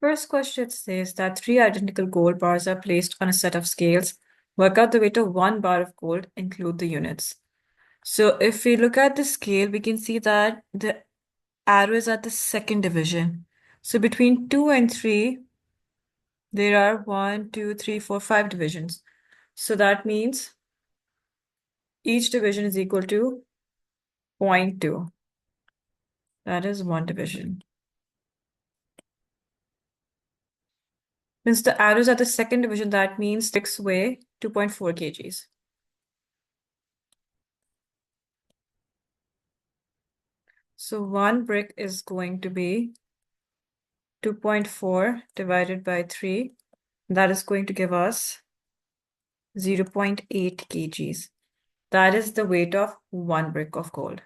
first question says that 3 identical gold bars are placed on a set of scales. Work out the weight of 1 bar of gold, include the units. So if we look at the scale, we can see that the arrow is at the second division. So between 2 and 3, there are 1, 2, 3, 4, 5 divisions. So that means each division is equal to 0.2. That is 1 division. Since the arrows are the second division, that means bricks weigh 2.4 kgs. So 1 brick is going to be 2.4 divided by 3. That is going to give us 0.8 kgs. That is the weight of 1 brick of gold.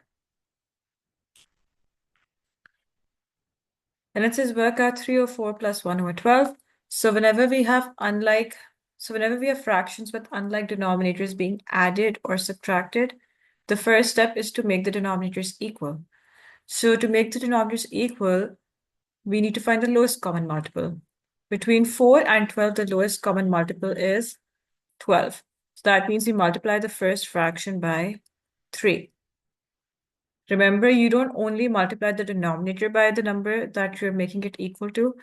And it says work out 3 over 4 plus 1 over 12. So whenever we have fractions with unlike denominators being added or subtracted, the first step is to make the denominators equal. So to make the denominators equal, we need to find the lowest common multiple. Between 4 and 12, the lowest common multiple is 12. So that means we multiply the first fraction by 3. Remember, you don't only multiply the denominator by the number that you're making it equal to,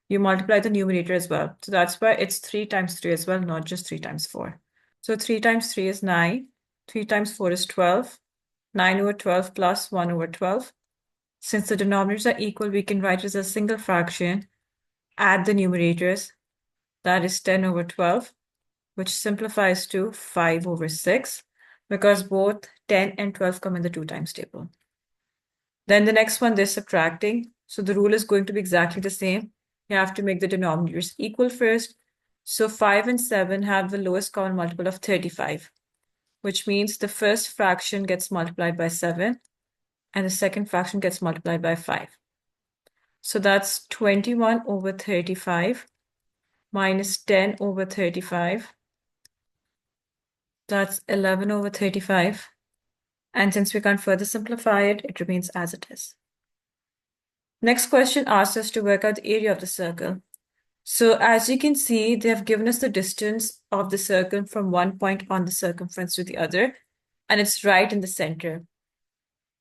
you multiply the numerator as well. So that's why it's 3 times 3 as well, not just 3 times 4. So 3 times 3 is 9, 3 times 4 is 12, 9 over 12 plus 1 over 12. Since the denominators are equal, we can write it as a single fraction, add the numerators, that is 10 over 12, which simplifies to 5 over 6, because both 10 and 12 come in the 2 times table. Then the next one, they're subtracting. So the rule is going to be exactly the same. You have to make the denominators equal first. So 5 and 7 have the lowest common multiple of 35, which means the first fraction gets multiplied by 7 and the second fraction gets multiplied by 5. So that's 21 over 35 minus 10 over 35. That's 11 over 35. And since we can't further simplify it, it remains as it is. Next question asks us to work out the area of the circle. So as you can see, they have given us the distance of the circle from one point on the circumference to the other, and it's right in the center,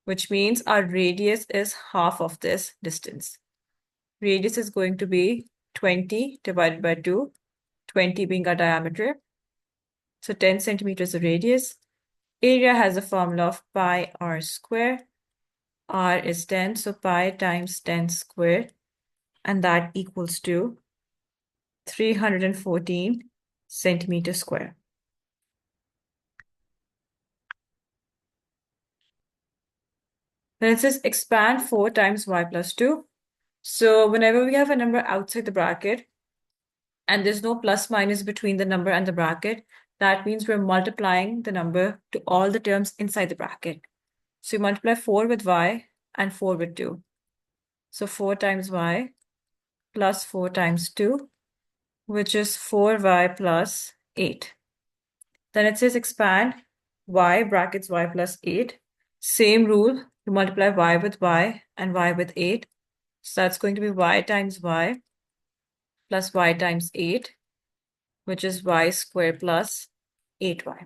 which means our radius is half of this distance. Radius is going to be 20 divided by 2, 20 being our diameter. So 10 centimeters of radius. Area has a formula of pi r square. R is 10, so pi times 10 squared, and that equals to 314 centimeters square. Then it says expand 4 times y plus 2. So whenever we have a number outside the bracket, and there's no plus minus between the number and the bracket, that means we're multiplying the number to all the terms inside the bracket. So you multiply 4 with y and 4 with 2. So 4 times y plus 4 times 2, which is 4y plus 8. Then it says expand y brackets y plus 8. Same rule, you multiply y with y and y with 8. So that's going to be y times y plus y times 8, which is y squared plus 8y.